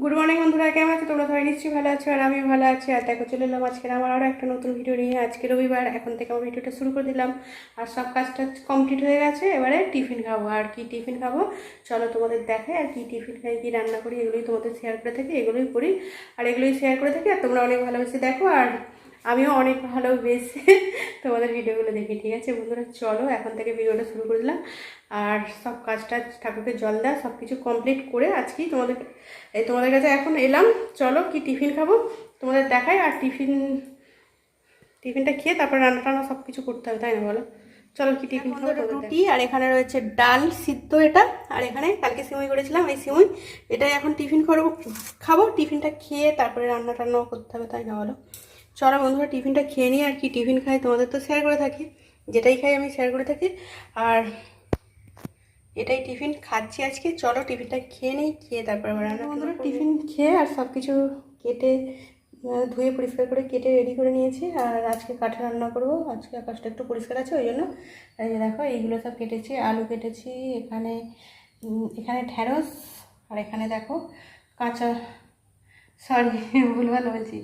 Good morning বন্ধুরা, কেমন আছো তোমরা? সবাই নিশ্চয়ই ভালো আছো আর আমি ভালো আছি। আর দেখো চলে এলাম আজকে আমার আরও একটা নতুন ভিডিও নিয়ে। আজকে রবিবার, এখন থেকে আমার ভিডিওটা শুরু করে দিলাম। আর সব কাজটা কমপ্লিট হয়ে গেছে, এবারে টিফিন খাবো। আর কি টিফিন খাবো চলো তোমাদের দেখাই। আর কি টিফিন খাই, কী রান্না করি, এগুলোই তোমাদের শেয়ার করে থাকি, এগুলোই করি আর এগুলোই শেয়ার করে থাকি। আর তোমরা অনেক ভালোবেসে দেখো আর আমিও অনেক ভালোবেসে তোমাদের ভিডিওগুলো দেখি। ঠিক আছে বন্ধুরা, চলো এখন থেকে ভিডিওটা শুরু করে দিলাম। আর সব কাজটা, ঠাকুরকে জল দেওয়া সব কিছু কমপ্লিট করে আজকেই তোমাদের কাছে এখন এলাম। চলো কি টিফিন খাবো তোমাদের দেখাই। আর টিফিনটা খেয়ে তারপর রান্না টান্না সব কিছু করতে হবে, তাই না বলো? চলো কি টিফিন খাবো। রুটি আর এখানে রয়েছে ডাল সিদ্ধ এটা। আর এখানে কালকে সিমুই করেছিলাম, এই সিমুই এটাই এখন টিফিন খাবো। টিফিনটা খেয়ে তারপরে রান্না টান্নাও করতে হবে, তাই না বলো? চলো বন্ধুরা টিফিনটা খেয়ে নিই। আর কি টিফিন খাই তোমাদের তো শেয়ার করে থাকি, যেটাই খাই আমি শেয়ার করে থাকি। আর এটাই টিফিন খাচ্ছি আজকে। চলো টিফিনটা খেয়ে নিই, খেয়ে তারপর আবার রান্না। বন্ধুরা টিফিন খেয়ে আর সব কিছু কেটে ধুয়ে পরিষ্কার করে কেটে রেডি করে নিয়েছি। আর আজকে কাঠে রান্না করবো। আজকে আকাশটা একটু পরিষ্কার আছে, ওই জন্য এই যে দেখো এইগুলো সব কেটেছি। আলু কেটেছি, এখানে ঢ্যাঁড়স, আর এখানে দেখো কাঁচা, সরি ভুলভাল বলছি,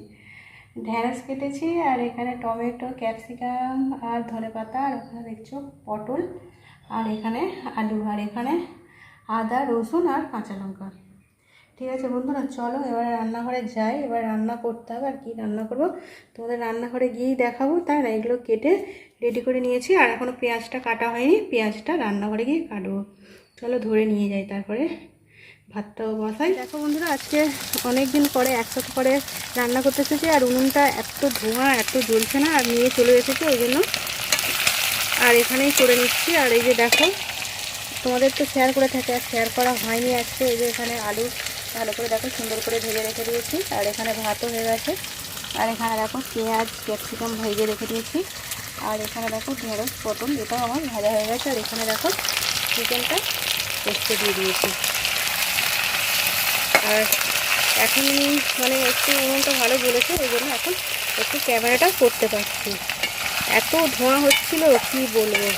ঢ্যাঁড়স কেটেছি। আর এখানে টমেটো, ক্যাপসিকাম আর ধনেপাতা, আর ওখানে দেখছো পটল, আর এখানে আলু, আর এখানে আদা রসুন আর কাঁচা লঙ্কা। ঠিক আছে বন্ধুরা, চলো এবার রান্নাঘরে যাই। এবার রান্না করতে হবে। আর কি রান্না করবো তোমাদের রান্নাঘরে গিয়েই দেখাবো, তাই না? এগুলো কেটে রেডি করে নিয়েছি। আর এখনও পেঁয়াজটা কাটা হয়নি, পেঁয়াজটা রান্নাঘরে গিয়ে কাটবো। চলো ধরে নিয়ে যাই, তারপরে ভাতটাও বসাই। দেখো বন্ধুরা, আজকে অনেক দিন পরে একসাথে করে রান্না করতে এসেছি। আর উনুনটা এত ধোঁয়া, এত জ্বলছে না, আর নিয়ে চলে এসেছে ওই জন্য আর এখানেই করে নিচ্ছি। আর এই যে দেখো তোমাদের তো শেয়ার করে থাকে, আর শেয়ার করা হয়নি আজকে। এই যে এখানে আলু ভালো করে দেখো সুন্দর করে ভেজে রেখে দিয়েছি। আর এখানে ভাতও হয়ে গেছে। আর এখানে দেখো পেঁয়াজ ক্যাপসিকাম ভেজে রেখে দিয়েছি। আর এখানে দেখো ঢেঁড়স পটল, এটাও আমার ভাজা হয়ে গেছে। আর এখানে দেখো চিকেনটা কষতে দিয়ে দিয়েছি। আর এখন মানে একটু উনুনটা ভালো জ্বলেছে, ওই জন্য এখন একটু ক্যামেরাটা করতে পারছি। এত ধোঁয়া হচ্ছিল কি বলবো।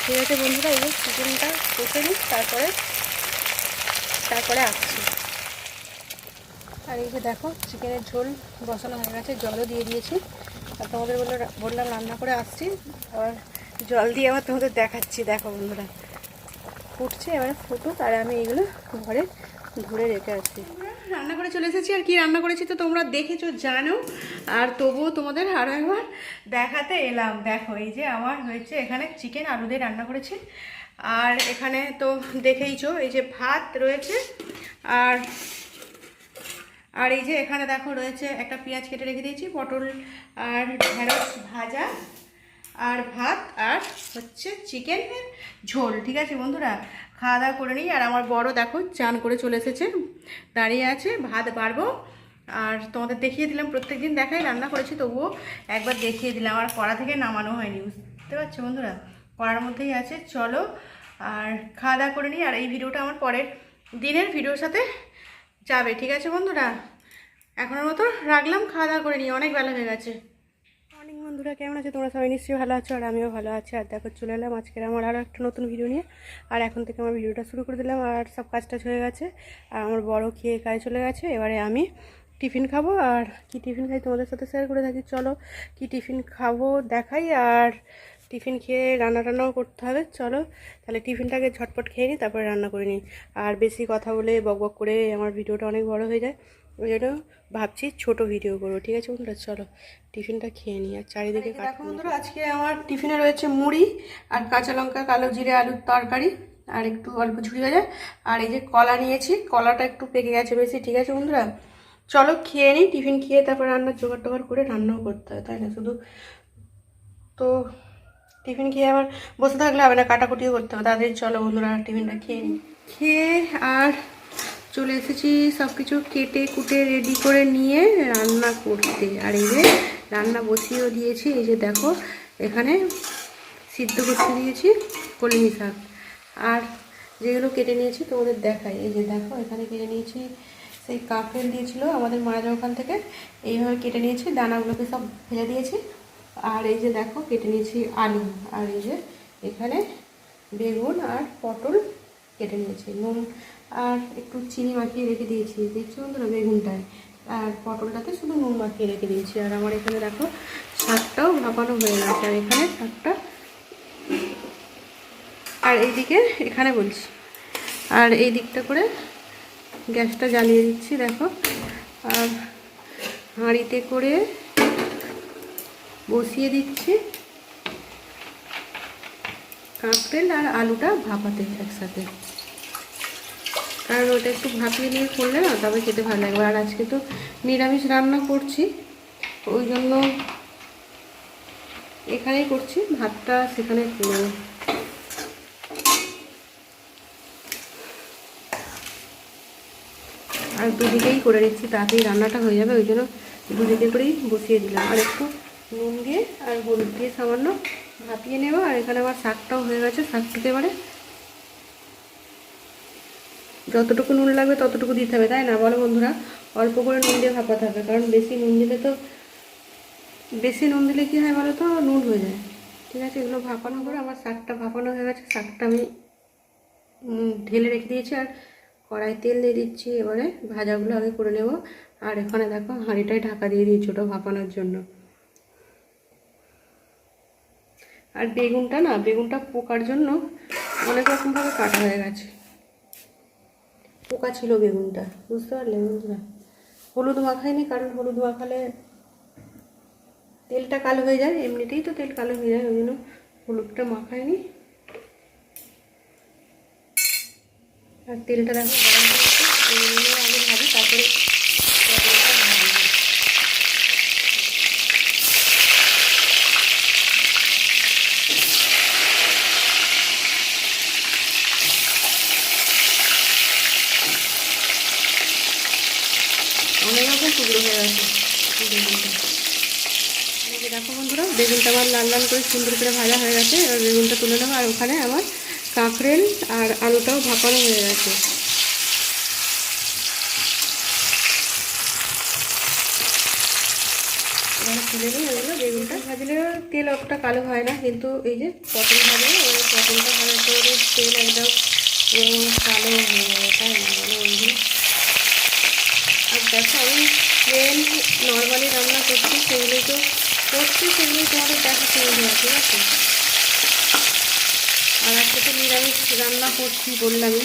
ঠিক আছে বন্ধুরা, এই যে চিকেনটা কষে নিই, তারপরে আসছি। আর এই যে দেখো চিকেনের ঝোল বসানো হয়ে গেছে, জলও দিয়ে দিয়েছি। আর তোমাদের বললাম রান্না করে আসছি, আবার জল দিয়ে আবার তোমাদের দেখাচ্ছি। দেখো বন্ধুরা ফুটছে, এবার ফুটুক। আর আমি এইগুলো ঘরে ধরে রেখে আসছি। রান্না করে চলে এসেছি। আর কি রান্না করেছি তো তোমরা দেখেছো, জানো। আর তবুও তোমাদের আরও একবার দেখাতে এলাম। দেখো এই যে আমার হয়েছে এখানে চিকেন আলু দিয়ে রান্না করেছি। আর এখানে তো দেখেইছো এই যে ভাত রয়েছে। আর আর এই যে এখানে দেখো রয়েছে একটা পেঁয়াজ কেটে রেখে দিয়েছি, পটল আর ঢেঁড়স ভাজা, আর ভাত, আর হচ্ছে চিকেনের ঝোল। ঠিক আছে বন্ধুরা, খাওয়া দাওয়া করে নিই। আর আমার বড় দেখো চান করে চলে এসেছে, দাঁড়িয়ে আছে। ভাত বাড়বো। আর তোমাদের দেখিয়ে দিলাম, প্রত্যেকদিন দেখাই রান্না করেছি, তবুও একবার দেখিয়ে দিলাম। আর কড়া থেকে নামানো হয়নি, বুঝতে পারছো বন্ধুরা, কড়ার মধ্যেই আছে। চলো আর খাওয়া দাওয়া করে নিই। আর এই ভিডিওটা আমার পরের দিনের ভিডিওর সাথে যাবে। ঠিক আছে বন্ধুরা, এখনের মতো রাখলাম, খাওয়া দাওয়া করে নিই, অনেক বেলা হয়ে গেছে। মর্নিং বন্ধুরা, কেমন আছে তোমরা? সবাই নিশ্চয়ই ভালো আছো আর আমিও ভালো আছি। আর দেখো চলে এলাম আজকের আমার আরও একটা নতুন ভিডিও নিয়ে। আর এখন থেকে আমার ভিডিওটা শুরু করে দিলাম। আর সব কাজটা হয়ে গেছে। আর আমার বড় খেয়ে কাজে চলে গেছে। এবারে আমি টিফিন খাবো। আর কি টিফিন খাই তোমাদের সাথে শেয়ার করে থাকি। চলো কি টিফিন খাবো দেখাই। আর টিফিন খেয়ে রান্না টান্নাও করতে হবে। চলো তাহলে টিফিনটাকে ঝটপট খেয়ে নিই, তারপরে রান্না করে নিই। আর বেশি কথা বলে বক করে আমার ভিডিওটা অনেক বড় হয়ে যায়, ওই জন্য ভাবছি ছোট ভিডিও করবো। ঠিক আছে বন্ধুরা, চলো টিফিনটা খেয়ে নিই। আর চারিদিকে দেখো বন্ধুরা, আজকে আমার টিফিনে রয়েছে মুড়ি আর কাঁচা লঙ্কা, কালো জিরে আলুর তরকারি, আর একটু অল্প ঝুড়ি ভাজা। আর এই যে কলা নিয়েছি, কলাটা একটু পেকে গেছে বেশি। ঠিক আছে বন্ধুরা, চলো খেয়ে নিই। টিফিন খেয়ে তারপর রান্নার জোগাড় টোগাড় করে রান্নাও করতে হয়, তাই না? শুধু তো টিফিন খেয়ে আবার বসে থাকলে হবে না, কাটাকুটিও করতে হবে। তাদের চলো বন্ধুরা টিফিনটা খেয়ে নিই। খেয়ে আর চলে এসেছি সব কিছু কেটে কুটে রেডি করে নিয়ে রান্না করতে। আর এই যে রান্না বসিয়েও দিয়েছি। এই যে দেখো এখানে সিদ্ধ করতে দিয়েছি কলমি শাক। আর যেগুলো কেটে নিয়েছি তোমাদের দেখাই। এই যে দেখো এখানে কেটে নিয়েছি, সেই কাঁকরোল দিয়েছিল আমাদের মায়ের ওখান থেকে, এইভাবে কেটে নিয়েছি। দানাগুলোকে সব ফেলে দিয়েছি। আর এই যে দেখো কেটে নিয়েছি আলু, আর এই যে এখানে বেগুন আর পটল কেটে নিয়েছি, নুন আর একটু চিনি মাখিয়ে রেখে দিয়েছি, দেখছো বন্ধুরা বেগুনটায়, আর পটলটাতে শুধু নুন মাখিয়ে রেখে দিয়েছি। আর আমার এখানে দেখো শাকটাও ভাপানো হয়ে গেছে, আর এখানে শাকটা, আর এইদিকে এখানে বলছি, আর এই দিকটা করে গ্যাসটা জ্বালিয়ে দিচ্ছি দেখো, আর হাঁড়িতে করে বসিয়ে দিচ্ছি কাঁকরেল আর আলুটা ভাপাতে একসাথে, কারণ ওটা একটু ভাপিয়ে নিয়ে করলে না তবে খেতে ভালো লাগবে। আর আজকে তো নিরামিষ রান্না করছি, ওই জন্য এখানেই করছি, ভাতটা সেখানে করবো। আর দুদিকেই করে দিচ্ছি, তাড়াতাড়ি রান্নাটা হয়ে যাবে, ওই জন্য দুদিকে করেই বসিয়ে দিলাম। আর একটু নুন দিয়ে আর হলুদ দিয়ে সামান্য ভাপিয়ে নেব। আর এখানে আমার শাকটাও হয়ে গেছে, শাকটাতে এবারে যতটুকু নুন লাগবে ততটুকু দিতে হবে, তাই না বলো বন্ধুরা? অল্প করে নুন দিয়ে ভাপাতে হবে, কারণ বেশি নুন দিলে কী হয় বলো তো, নুন হয়ে যায়। ঠিক আছে, এগুলো ভাপানো করে আমার শাকটা ভাপানো হয়ে গেছে, শাকটা আমি ঢেলে রেখে দিয়েছি। আর কড়াই তেল দিয়ে দিচ্ছি, এবারে ভাজাগুলো আগে করে নেব। আর এখানে দেখো হাঁড়িটায় ঢাকা দিয়ে দিয়েছি ওটা ভাপানোর জন্য। আর বেগুনটা পোকার জন্য অনেক রকমভাবে কাটা হয়ে গেছে, পোকা ছিল বেগুনটা, বুঝতে পারলে বন্ধুরা? হলুদ মাখাইনি, কারণ হলুদ মাখালে তেলটা কালো হয়ে যায়, এমনিতেই তো তেল কালো হয়ে যায়, ওই জন্য হলুদটা মাখাইনি। আর তেলটা দেখো গরম করে আগে ভাজি, তারপরে অনেক রকম টুকরো হয়ে গেছে বেগুনটা। দেখো বন্ধুরা, বেগুনটা আমার লাল লাল করে সুন্দর করে ভাজা হয়ে গেছে, এবার বেগুনটা তুলে নেবো। আর ওখানে আমার কাঁকরেল আর আলুটাও ভাপানো হয়ে গেছে। এবার তুলে নিই এগুলো। বেগুনটা ভাজলে তেল অতটা কালো হয় না, কিন্তু এই যে পটল ভাজলে এবার পটলটা ভাজার পরে তেল একদম কালো হয়ে যাবে, তাই না বলো বন্ধুরা? আর দেখো আমি নর্মালি রান্না করছি, সেগুলোই তোমাদের দেখাচ্ছি বন্ধুরা, ঠিক আছে? আর আজকে তো নিরামিষ রান্না করছি বললামই,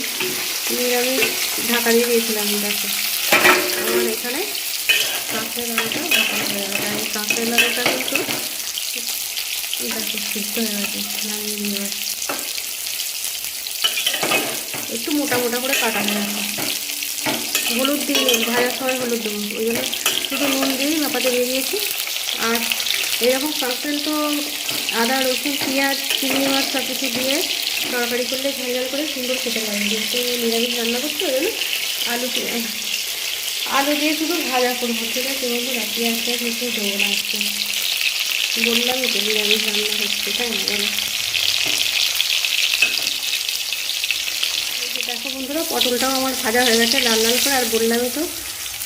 নিরামিষ ঢাকা দিয়ে দিয়েছিলাম। দেখো আমার এখানে কাঁকড়ের আলুটা ঢাকা হয়ে গেছে, আর এই কাঁকড়ের আলুটা কিন্তু দেখো সিদ্ধ হয়ে গেছে, নামিয়ে দিয়ে একটু মোটা মোটা করে কাটা হয়ে গেছে। হলুদ দিয়ে ভাজার সময় হলুদ দেবো, ওই জন্য শুধু নুন দিয়েই ভাপাতে দিয়ে দিয়েছি। আর এরকম কাঁকড়েল তো আদা রসুন পেঁয়াজ চিংড়ি মাছ সব কিছু দিয়ে তরকারি করলে ঝাল ঝাল করে সুন্দর খেতে লাগে, যেহেতু নিরামিষ রান্না করতে ওই জন্য আলু দিয়ে শুধু ভাজা করবো, ঠিক আছে বন্ধুরা? পেঁয়াজ কিছু দেবো না আজকে, বললামই তো নিরামিষ রান্না হচ্ছে, তাই না বলো? দেখো বন্ধুরা, পটলটাও আমার ভাজা হয়ে গেছে লাল লাল করে। আর বললামই তো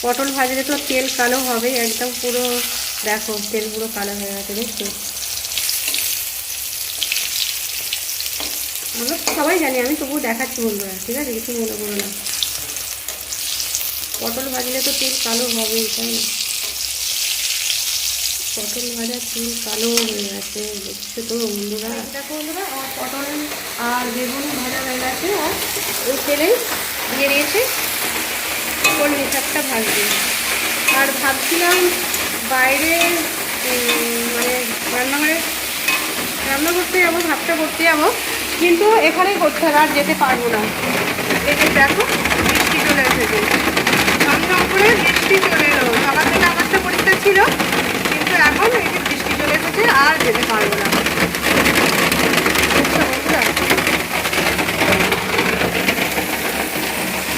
পটল ভাজলে তো তেল কালো হবে একদম, পুরো দেখো তেল পুরো কালো হয়ে গেছে, দেখছো? আমরা সবাই জানি, আমি তবুও দেখাচ্ছি বন্ধুরা, ঠিক আছে? কিছু মনে করো না, পটল ভাজলে তো তেল কালো হবেই, তাই না? পটল ভাজা তেল কালো হয়ে গেছে, দেখছো তো বন্ধুরা? দেখো বন্ধুরা, আমার পটল আর বেগুন ভাজা হয়ে গেছে, আর ওই তেলেই দিয়ে দিয়েছে কলমি শাকটা ভাজবে। আর ভাবছিলাম বাইরে মানে রান্নাঘরে রান্না করতে যাবো, ভাতটা করতে যাবো, কিন্তু এখানেই করতে হবে, আর যেতে পারবো না। এই যে দেখো বৃষ্টি চলে এসেছে, ঝমঝম করে বৃষ্টি চলে এলো। সকাল থেকে আকাশটা পরিষ্কার ছিল, কিন্তু এখন এই যে বৃষ্টি চলে এসেছে, আর যেতে পারবো না।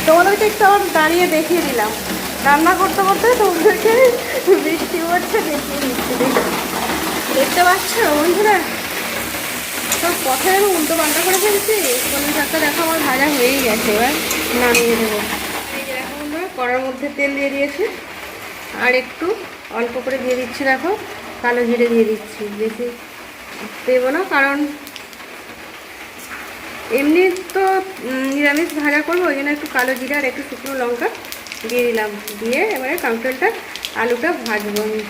তোমাদেরকে একটু আমার দাঁড়িয়ে দেখিয়ে দিলাম, রান্না করতে করতে তোমাদেরকে বৃষ্টি পড়ছে দেখিয়ে দিচ্ছি, দেখতে পাচ্ছ বন্ধুরা? সব পথে আমি উল্টো পাল্টা করে ফেলছি। কলমি শাকটা দেখো আমার ভাজা হয়েই গেছে, এবার নামিয়ে দেবো। এই যে দেখো বন্ধুরা, কড়ার মধ্যে তেল দিয়ে দিয়েছি, আর একটু অল্প করে দিয়ে দিচ্ছি দেখো কালো জিরে দিয়ে দিচ্ছি, বেশি দেবো না, কারণ এমনি তো নিরামিষ ভাজা করবো, ওই জন্য একটু কালো জিরা আর একটু শুকনো লঙ্কা দিয়ে দিলাম। দিয়ে এবারে কাঁকরোলটা আলুটা ভাজবো আমি।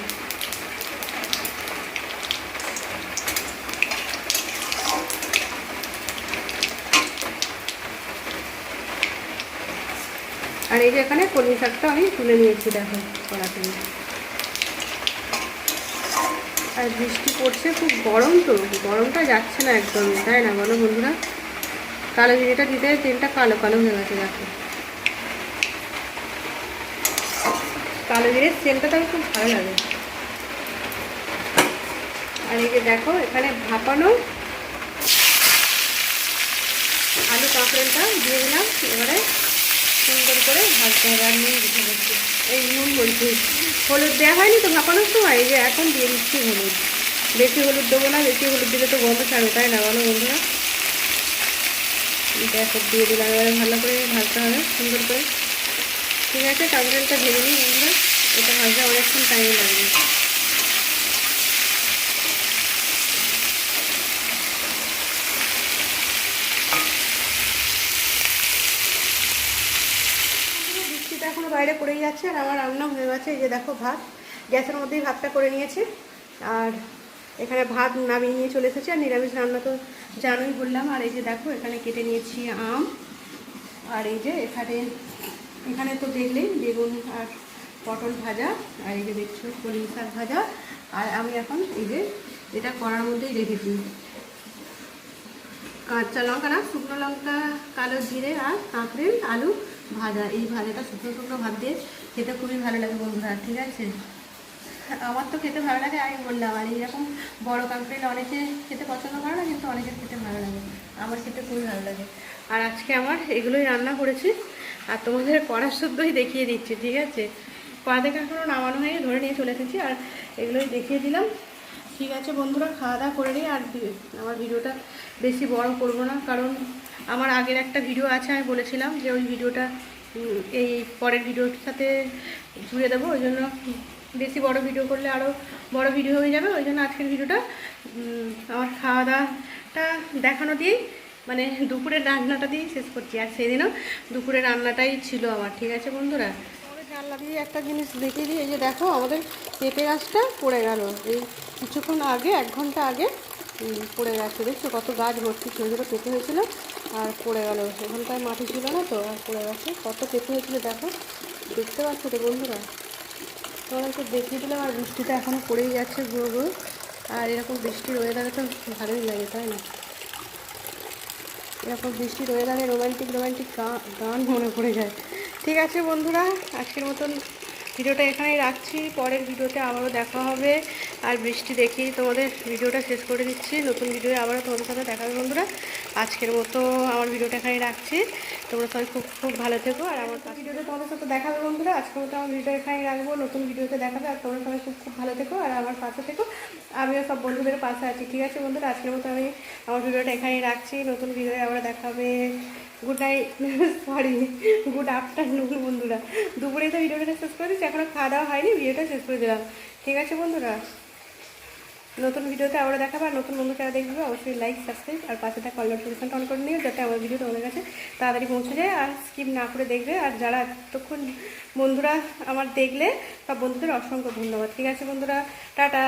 আর এই যে এখানে কলমি শাকটা আমি তুলে নিয়েছি, দেখো কড়া থেকে। আর বৃষ্টি পড়ছে, খুব গরম, তো গরমটা যাচ্ছে না একদমই, তাই না বলো বন্ধুরা? কালো জিরেটা দিতে তেলটা কালো কালো হয়ে গেছে, দেখো কালো জিরের তেলটা তো খুব ভালো লাগে। আর এই যে দেখো এখানে ভাপানো আলু কাঁকরোলটা দিয়ে দিলাম। এবারে সুন্দর করে ভাজতে হবে। আর নুন দিতে হচ্ছে, এই নুন বলছি, হলুদ দেওয়া হয়নি তো ভাপানোর সময়, এই যে এখন দিয়ে দিচ্ছি হলুদ। বেশি হলুদ দেবো না, বেশি হলুদ দিলে তো গন্ধ ছাড়বে, তাই না বলো বন্ধুরা? দেখো দিয়ে দিলাম। এবারে ভালো করে ভাজতে হবে সুন্দর করে। ঠিক আছে, কাঁকরোলটা ভেজে নিই বন্ধুরা, এটা ভাজতে অনেকক্ষণ টাইম লাগবে। বৃষ্টিটা এখনো বাইরে পড়েই যাচ্ছে, আর আমার রান্না হয়ে গেছে। এই যে দেখো ভাত, গ্যাসের মধ্যেই ভাতটা করে নিয়েছি। আর এখানে ভাত নামিয়ে নিয়ে চলে এসেছি। আর নিরামিষ রান্না তো জানোই বললাম। আর এই যে দেখো এখানে কেটে নিয়েছি আম। আর এই যে এখানে তো দেখলেই বেগুন আর পটল ভাজা। আর এই যে দেখছো কলমি শাক ভাজা। আর আমি এখন এই যে এটা কড়ার মধ্যেই রেখেছি কাঁচা লঙ্কা না শুকনো লঙ্কা, কালো জিরে আর কাঁকড়েল আলু ভাজা। এই ভাজাটা শুকনো শুকনো ভাত দিয়ে খেতে খুবই ভালো লাগে বন্ধুরা। ঠিক আছে, আমার তো খেতে ভালো লাগে, আমি বললাম। আর এইরকম বড়ো কাঁকড়েল অনেকে খেতে পছন্দ করে না, কিন্তু অনেকের খেতে ভালো লাগে, আমার খেতে খুবই ভালো লাগে। আর আজকে আমার এগুলোই রান্না করেছি, আর তোমাদের কড়া শুদ্ধই দেখিয়ে দিচ্ছি। ঠিক আছে, কড়া থেকে এখনও নামানো হয়ে ধরে নিয়ে চলে এসেছি, আর এগুলোই দেখিয়ে দিলাম। ঠিক আছে বন্ধুরা, খাওয়া দাওয়া করে নিই। আর আমার ভিডিওটা বেশি বড় করব না, কারণ আমার আগের একটা ভিডিও আছে, আমি বলেছিলাম যে ওই ভিডিওটা এই পরের ভিডিওর সাথে জুড়ে দেবো। ওই জন্য বেশি বড় ভিডিও করলে আরও বড় ভিডিও হয়ে যাবে। ওই জন্য আজকের ভিডিওটা আমার খাওয়া দাওয়াটা দেখানো দিয়েই, মানে দুপুরের রান্নাটা দিয়েই শেষ করছি। আর সেদিনও দুপুরের রান্নাটাই ছিল আমার। ঠিক আছে বন্ধুরা, জানলা দিয়ে একটা জিনিস দেখিয়ে দিই। এই যে দেখো আমাদের পেঁপে গাছটা পড়ে গেল, এই কিছুক্ষণ আগে, 1 ঘন্টা আগে পড়ে গেছে। দেখছো কত গাছ ভর্তি ছোটো ছোটো পেঁপে হয়েছিল, আর পড়ে গেল। ওখানটায় মাটি ছিল না তো, আর পড়ে গেছে। কত পেঁপে হয়েছিল দেখো, দেখতে পাচ্ছ তো বন্ধুরা? তোমাদেরকে দেখিয়ে দিলাম। আর বৃষ্টিটা এখনও পড়েই যাচ্ছে গুঁড়ো গুঁড়ো। আর এরকম বৃষ্টির ওয়েদারে তো ভালোই লাগে, তাই না? এরকম বৃষ্টির ওয়েদারে রোম্যান্টিক রোম্যান্টিক গান মনে পড়ে যায়। ঠিক আছে বন্ধুরা, আজকের মতন ভিডিওটা এখানেই রাখছি। পরের ভিডিওতে আবারও দেখা হবে। আর বৃষ্টি দেখেই তোমাদের ভিডিওটা শেষ করে দিচ্ছি। নতুন ভিডিও আবারও তোমাদের সাথে দেখা হবে বন্ধুরা। আজকের মতো আমার ভিডিওটা এখানেই রাখছি। তোমরা সবাই খুব খুব ভালো থেকো। আর আমার ভিডিওতে তোমাদের সাথে দেখা হবে বন্ধুরা। আজকের মতো আমার ভিডিও এখানেই রাখবো, নতুন ভিডিওতে দেখাবে। আর তোমরা সবাই খুব খুব ভালো থেকো, আর আমার পাশে থেকো। আমিও সব বন্ধুদের পাশে আছি। ঠিক আছে বন্ধুরা, আজকের মতো আমি আমার ভিডিওটা এখানেই রাখছি। নতুন ভিডিওতে আবার দেখা হবে। Good night, sorry good afternoon বন্ধুরা। দুপুরে তো ভিডিওটা শেষ করে দিচ্ছি, এখনও খাওয়া দাওয়া হয়নি, ভিডিওটা শেষ করে দিলাম। ঠিক আছে বন্ধুরা, নতুন ভিডিওতে আবার দেখাবে। আর নতুন বন্ধু যারা দেখবে অবশ্যই লাইক, সাবস্ক্রাইব আর পাশে থাকা কল নোটিফিকেশনটা অন করে নিও, যাতে আমার ভিডিও তোমাদের কাছে তাড়াতাড়ি পৌঁছে যায়। আর স্কিপ না করে দেখবে। আর যারা এতক্ষণ বন্ধুরা আমার দেখলে, সব বন্ধুদের অসংখ্য ধন্যবাদ। ঠিক আছে বন্ধুরা, টাটা।